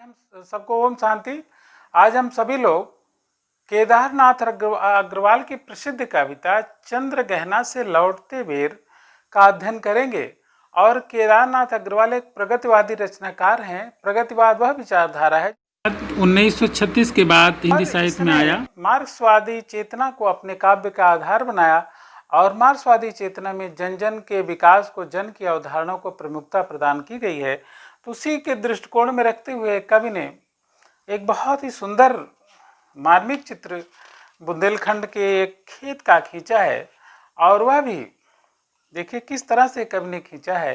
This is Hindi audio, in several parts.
हम सबको ओम शांति। आज हम सभी लोग केदारनाथ अग्रवाल की प्रसिद्ध कविता चंद्र गहना से लौटते वीर का अध्ययन करेंगे। और केदारनाथ अग्रवाल एक प्रगतिवादी रचनाकार हैं। प्रगतिवाद वह विचारधारा है 1936 के बाद हिंदी साहित्य में आया। मार्क्सवादी चेतना को अपने काव्य का आधार बनाया और मार्क्सवादी चेतना में जन जन के विकास को, जन की अवधारणाओं को प्रमुखता प्रदान की गई है। तो उसी के दृष्टिकोण में रखते हुए कवि ने एक बहुत ही सुंदर मार्मिक चित्र बुंदेलखंड के एक खेत का खींचा है। और वह भी देखिए किस तरह से कवि ने खींचा है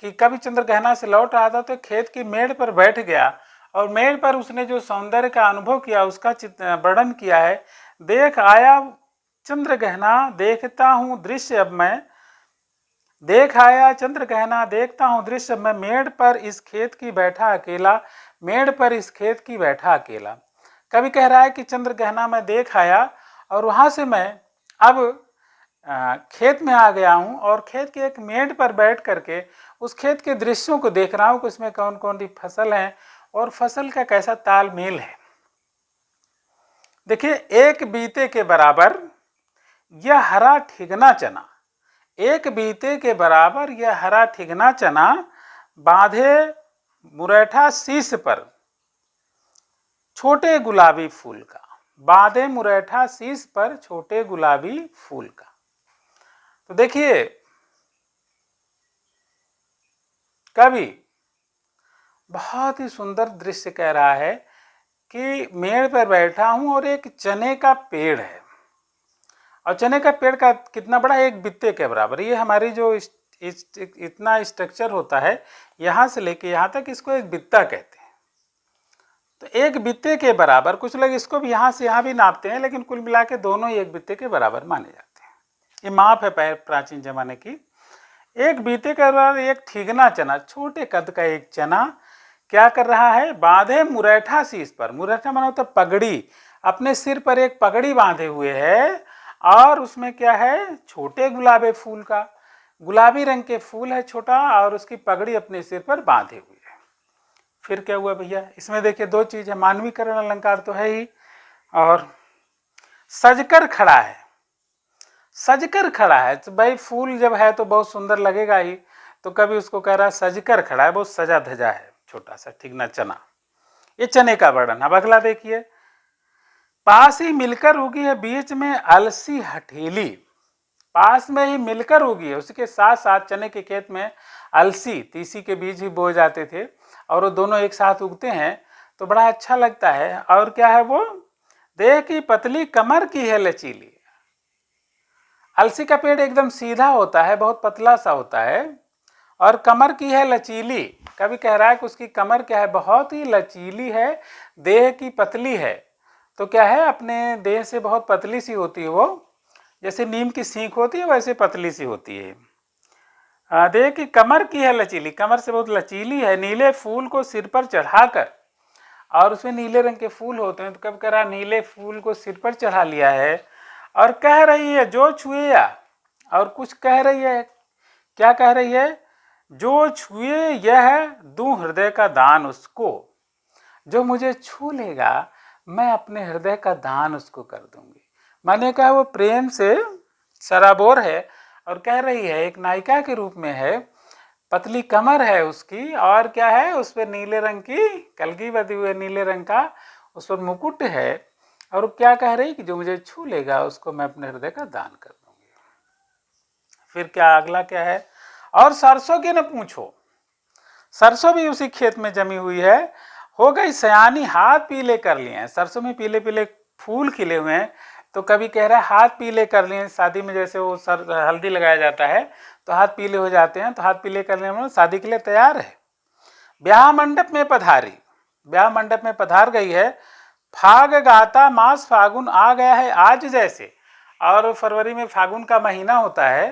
कि कवि चंद्र गहना से लौट रहा था तो खेत की मेड़ पर बैठ गया और मेड़ पर उसने जो सौंदर्य का अनुभव किया उसका वर्णन किया है। देख आया चंद्र गहना देखता हूँ दृश्य अब मैं, देख आया चंद्र गहना देखता हूँ दृश्य मैं, मेड़ पर इस खेत की बैठा अकेला, मेड़ पर इस खेत की बैठा अकेला। कवि कह रहा है कि चंद्र गहना मैं देख आया और वहाँ से मैं अब खेत में आ गया हूँ और खेत के एक मेड़ पर बैठ करके उस खेत के दृश्यों को देख रहा हूँ कि उसमें कौन कौन सी फसल है और फसल का कैसा तालमेल है। देखिए, एक बीते के बराबर यह हरा ठिगना चना, एक बीते के बराबर यह हरा ठिगना चना, बांधे मुरैठा शीश पर छोटे गुलाबी फूल का, बांधे मुरैठा शीश पर छोटे गुलाबी फूल का। तो देखिए कवि बहुत ही सुंदर दृश्य कह रहा है कि मेड़ पर बैठा हूं और एक चने का पेड़ है और चने का पेड़ का कितना बड़ा, एक बित्ते के बराबर। ये हमारी जो इतना स्ट्रक्चर होता है यहाँ से लेके यहाँ तक, इसको एक बित्ता कहते हैं। तो एक बित्ते के बराबर, कुछ लोग इसको भी यहाँ से यहाँ भी नापते हैं, लेकिन कुल मिला के दोनों ही एक बित्ते के बराबर माने जाते हैं। ये माप है प्राचीन जमाने की। एक बीते के बराबर एक ठिगना चना, छोटे कद का एक चना क्या कर रहा है, बांधे मुरैठा शीश पर, मुरैठा माना होता पगड़ी, अपने सिर पर एक पगड़ी बांधे हुए है और उसमें क्या है, छोटे गुलाबी फूल का, गुलाबी रंग के फूल है छोटा और उसकी पगड़ी अपने सिर पर बांधे हुए है। फिर क्या हुआ भैया, इसमें देखिए दो चीज है, मानवीकरण अलंकार तो है ही और सजकर खड़ा है। सजकर खड़ा है तो भाई फूल जब है तो बहुत सुंदर लगेगा ही, तो कभी उसको कह रहा है सजकर खड़ा है, बहुत सजा धजा है, छोटा सा ठिगना चना। ये चने का वर्णन। अब अगला देखिए, पास ही मिलकर उगी है बीच में अलसी हठेली, पास में ही मिलकर उगी है, उसके साथ साथ चने के खेत में अलसी, तीसी के बीज भी बोए जाते थे और वो दोनों एक साथ उगते हैं तो बड़ा अच्छा लगता है। और क्या है वो, देह की पतली कमर की है लचीली। अलसी का पेड़ एकदम सीधा होता है, बहुत पतला सा होता है और कमर की है लचीली। कभी कह रहा है कि उसकी कमर क्या है, बहुत ही लचीली है, देह की पतली है। तो क्या है, अपने देह से बहुत पतली सी होती है वो, जैसे नीम की सीख होती है वैसे पतली सी होती है। देह की कमर की है लचीली, कमर से बहुत लचीली है। नीले फूल को सिर पर चढ़ाकर, और उसमें नीले रंग के फूल होते हैं, तो कब कह रहा नीले फूल को सिर पर चढ़ा लिया है और कह रही है जो छुए या, और कुछ कह रही है, क्या कह रही है, जो छुए यह दूं हृदय का दान उसको, जो मुझे छू लेगा मैं अपने हृदय का दान उसको कर दूंगी। माने कहा वो प्रेम से सराबोर है और कह रही है, एक नायिका के रूप में है, पतली कमर है उसकी और क्या है, उस पर नीले रंग की कलगी बधी हुई नीले रंग का, उस पर मुकुट है और क्या कह रही कि जो मुझे छू लेगा उसको मैं अपने हृदय का दान कर दूंगी। फिर क्या अगला क्या है, और सरसों की न पूछो, सरसों भी उसी खेत में जमी हुई है, हो गई सयानी हाथ पीले कर लिए हैं। सरसों में पीले पीले फूल खिले हुए हैं, तो कभी कह रहा है हाथ पीले कर लिए। शादी में जैसे वो हल्दी लगाया जाता है तो हाथ पीले हो जाते हैं, तो हाथ पीले करने में शादी के लिए तैयार है। ब्याह मंडप में पधारी, ब्याह मंडप में पधार गई है, फाग गाता मास फागुन आ गया है आज जैसे, और फरवरी में फागुन का महीना होता है,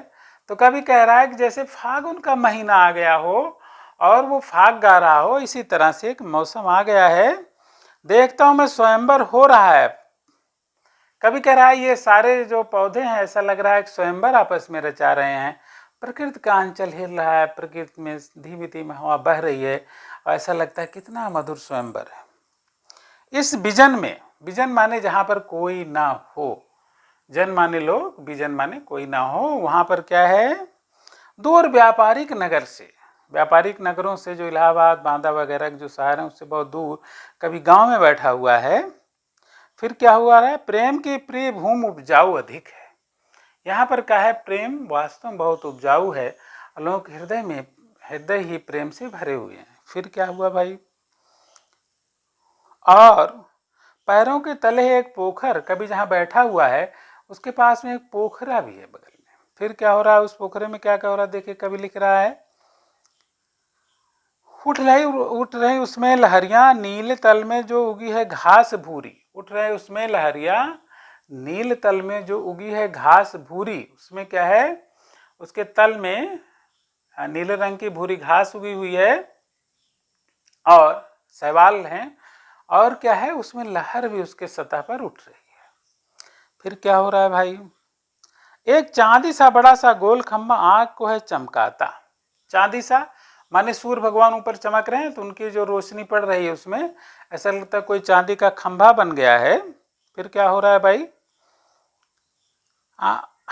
तो कभी कह रहा है कि जैसे फागुन का महीना आ गया हो और वो फाग गा रहा हो, इसी तरह से एक मौसम आ गया है। देखता हूं मैं स्वयंवर हो रहा है, कभी कह रहा है ये सारे जो पौधे हैं ऐसा लग रहा है कि स्वयंवर आपस में रचा रहे हैं, प्रकृति का अंचल हिल रहा है, प्रकृति में धीमी धीमी हवा बह रही है और ऐसा लगता है कितना मधुर स्वयंवर है। इस विजन में, विजन माने जहाँ पर कोई ना हो, जन माने लोग, विजन माने कोई ना हो, वहाँ पर क्या है, दूर व्यापारिक नगर से, व्यापारिक नगरों से जो इलाहाबाद बांदा वगैरह के जो शहर हैं उससे बहुत दूर कभी गांव में बैठा हुआ है। फिर क्या हुआ है, प्रेम की प्रिय भूमि उपजाऊ अधिक है। यहाँ पर क्या है, प्रेम वास्तव में बहुत उपजाऊ है, लोगों के हृदय में, हृदय ही प्रेम से भरे हुए हैं। फिर क्या हुआ भाई, और पैरों के तले एक पोखर, कभी जहाँ बैठा हुआ है उसके पास में एक पोखरा भी है बगल में। फिर क्या हो रहा है, उस पोखरे में क्या क्या हो रहा है, देखिए कभी लिख रहा है, उठ रही उसमें लहरियां, नील तल में जो उगी है घास भूरी। उठ रहे उसमें लहरियां, नील तल में जो उगी है घास भूरी, उसमें क्या है, उसके तल में नीले रंग की भूरी घास उगी हुई है और शैवाल हैं, और क्या है, उसमें लहर भी उसके सतह पर उठ रही है। फिर क्या हो रहा है भाई, एक चांदी सा बड़ा सा गोल खंभा आंख को है चमकाता। चांदी सा माने सूर्य भगवान ऊपर चमक रहे हैं तो उनकी जो रोशनी पड़ रही है उसमें ऐसा लगता है कोई चांदी का खंभा बन गया है। फिर क्या हो रहा है भाई,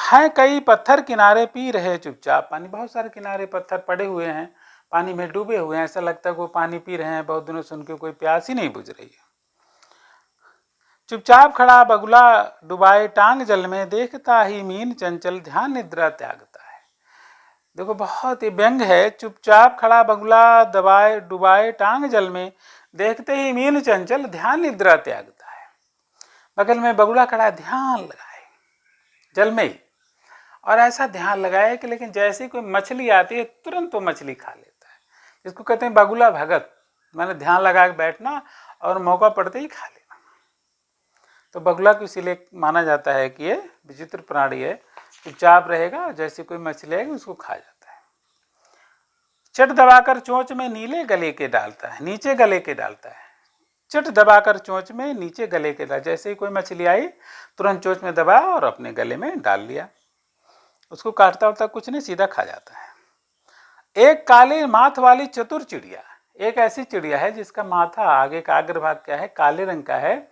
है कई पत्थर किनारे पी रहे चुपचाप पानी। बहुत सारे किनारे पत्थर पड़े हुए हैं, पानी में डूबे हुए हैं, ऐसा लगता है वो पानी पी रहे हैं, बहुत दिनों से उनकी कोई प्यास ही नहीं बुझ रही है। चुपचाप खड़ा बगुला डुबाए टांग जल में, देखता ही मीन चंचल ध्यान निद्रा त्यागता है। देखो बहुत ही व्यंग है, चुपचाप खड़ा बगुला दबाए डुबाए टांग जल में, देखते ही मीन चंचल ध्यान निद्रा त्यागता है। बगल में बगुला खड़ा, ध्यान लगाए जल में ही, और ऐसा ध्यान लगाए कि लेकिन जैसे कोई मछली आती है तुरंत वो मछली खा लेता है। इसको कहते हैं बगुला भगत, मैंने ध्यान लगा के बैठना और मौका पड़ते ही खा लेना। तो बगुला को इसीलिए माना जाता है कि ये विचित्र प्राणी है, चुपचाप रहेगा, जैसे कोई मछली आएगी उसको खा जाता है। चट दबाकर चोंच में नीले गले के डालता है, नीचे गले के डालता है। चट दबाकर चोंच में नीचे गले के डाल, जैसे ही कोई मछली आई तुरंत चोंच में दबाया और अपने गले में डाल लिया, उसको काटता उठता कुछ नहीं, सीधा खा जाता है। एक काले माथ वाली चतुर चिड़िया, एक ऐसी चिड़िया है जिसका माथा आगे का अग्रभाग क्या है, काले रंग का है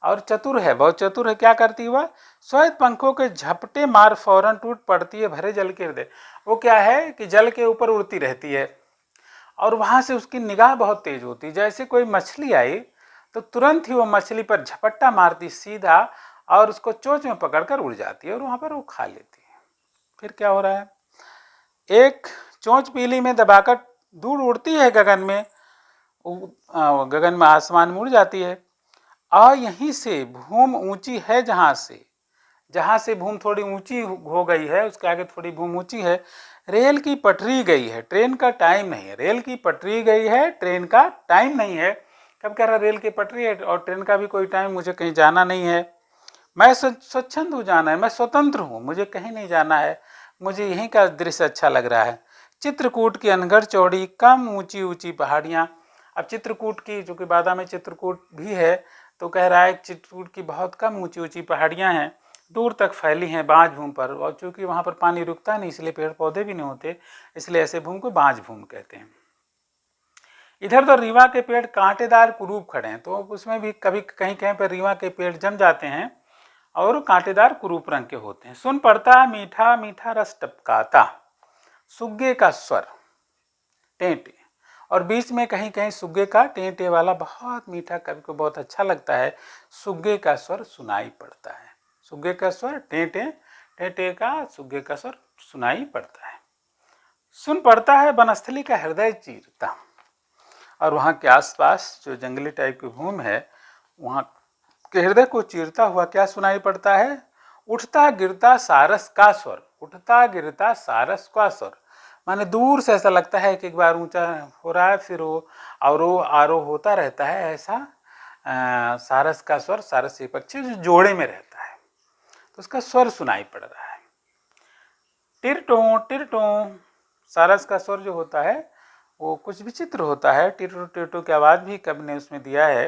और चतुर है, बहुत चतुर है। क्या करती है वह, श्वेत पंखों के झपटे मार फौरन टूट पड़ती है भरे जल के हृदय। वो क्या है कि जल के ऊपर उड़ती रहती है और वहां से उसकी निगाह बहुत तेज होती है, जैसे कोई मछली आई तो तुरंत ही वो मछली पर झपट्टा मारती सीधा और उसको चोंच में पकड़कर उड़ जाती है और वहां पर वो खा लेती है। फिर क्या हो रहा है, एक चोंच पीली में दबाकर दूर उड़ती है गगन में, गगन में आसमान में उड़ जाती है। और यहीं से भूमि ऊंची है, जहां से भूमि थोड़ी ऊंची हो गई है, उसके आगे थोड़ी भूमि ऊंची है, रेल की पटरी गई है, ट्रेन का टाइम नहीं है। रेल की पटरी गई है, ट्रेन का टाइम नहीं है। कब कह रहा रेल की पटरी है और ट्रेन का भी कोई टाइम, मुझे कहीं जाना नहीं है, मैं स्वच्छंद हूँ, जाना है, मैं स्वतंत्र हूँ, मुझे कहीं नहीं जाना है, मुझे यहीं का दृश्य अच्छा लग रहा है। चित्रकूट की अनगढ़ चौड़ी कम ऊंची ऊंची पहाड़ियाँ। अब चित्रकूट की, जो कि बादा में चित्रकूट भी है, तो कह रहा है चित्रकूट की बहुत कम ऊंची ऊंची पहाड़ियाँ हैं, दूर तक फैली हैं बांझ भूमि पर, और चूंकि वहाँ पर पानी रुकता नहीं इसलिए पेड़ पौधे भी नहीं होते, इसलिए ऐसे भूमि को बांझ भूमि कहते हैं। इधर तो रीवा के पेड़ कांटेदार कुरूप खड़े हैं, तो उसमें भी कभी कहीं कहीं पर रीवा के पेड़ जम जाते हैं और कांटेदार कुरूप रंग के होते हैं। सुन पड़ता मीठा मीठा रस टपकाता, सुग्गे का स्वर टेंटे, और बीच में कहीं कहीं सुग्गे का टेंटे वाला बहुत मीठा, कवि को बहुत अच्छा लगता है, सुग्गे का स्वर सुनाई पड़ता है। सुग्गे का स्वर टेंटे, टेंटे का सुग्गे का स्वर सुनाई पड़ता है। सुन पड़ता है वनस्थली का हृदय चीरता, और वहाँ के आसपास जो जंगली टाइप की भूमि है वहाँ के हृदय को चीरता हुआ क्या सुनाई पड़ता है, उठता गिरता सारस का स्वर, उठता गिरता सारस का स्वर, माने दूर से ऐसा लगता है कि एक बार ऊंचा हो रहा है फिर वो अवरोह आरोह होता रहता है, ऐसा सारस का स्वर, सारस एक पक्षी जो जोड़े में रहता है तो उसका स्वर सुनाई पड़ रहा है। टिरटों टिरटों, सारस का स्वर जो होता है वो कुछ विचित्र होता है, टिरटो टिरटो की आवाज़ भी कवि ने उसमें दिया है।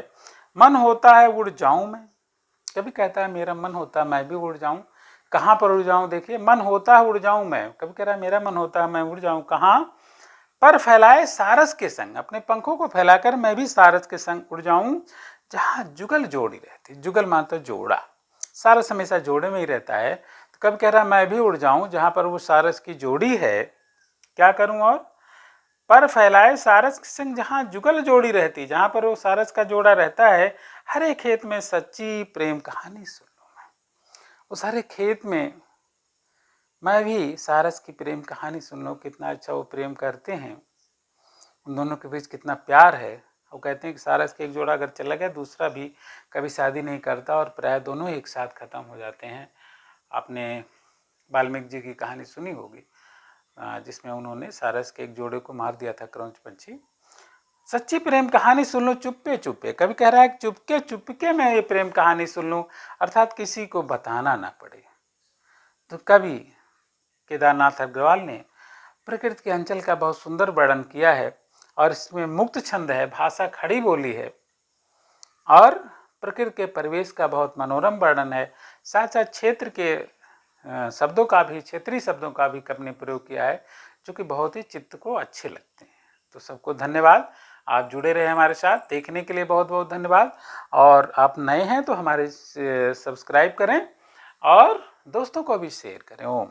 मन होता है उड़ जाऊं मैं, कभी कहता है मेरा मन होता है मैं भी उड़ जाऊं, कहाँ पर उड़ जाऊं? देखिए, मन होता है उड़ जाऊं मैं, कभी कह रहा है मेरा मन होता है मैं उड़ जाऊं, कहाँ पर फैलाए सारस के संग, अपने पंखों को फैलाकर मैं भी सारस के संग उड़ जाऊं, जहां जुगल जोड़ी रहती। जुगल मानता जोड़ा, सारस हमेशा जोड़े में ही रहता है। तो कब कह रहा मैं भी उड़ जाऊं जहां पर वो सारस की जोड़ी है, क्या करूं? और पर फैलाए सारस के संग जहां जुगल जोड़ी रहती, जहां पर वो सारस का जोड़ा रहता है, हरे खेत में सच्ची प्रेम कहानी सुन लूं मैं। उस हरे खेत में मैं भी सारस की प्रेम कहानी सुन लूं, कितना अच्छा वो प्रेम करते हैं, उन दोनों के बीच कितना प्यार है। वो कहते हैं कि सारस के एक जोड़ा अगर चला गया, दूसरा भी कभी शादी नहीं करता और प्राय दोनों एक साथ खत्म हो जाते हैं। आपने वाल्मीकि जी की कहानी सुनी होगी, जिसमें उन्होंने सारस के एक जोड़े को मार दिया था क्रौंच पंछी। सच्ची प्रेम कहानी सुन लो चुप्पे चुप्पे, कभी कह रहा है चुपके चुपके मैं ये प्रेम कहानी सुन लूं, अर्थात किसी को बताना ना पड़े। तो कवि केदारनाथ अग्रवाल ने प्रकृति के अंचल का बहुत सुंदर वर्णन किया है, और इसमें मुक्त छंद है, भाषा खड़ी बोली है, और प्रकृति के परिवेश का बहुत मनोरम वर्णन है। साथ साथ क्षेत्र के शब्दों का भी, क्षेत्रीय शब्दों का भी कवि ने प्रयोग किया है, जो कि बहुत ही चित्त को अच्छे लगते हैं। तो सबको धन्यवाद, आप जुड़े रहे हमारे साथ, देखने के लिए बहुत बहुत धन्यवाद। और आप नए हैं तो हमारे सब्सक्राइब करें और दोस्तों को भी शेयर करें। ओम।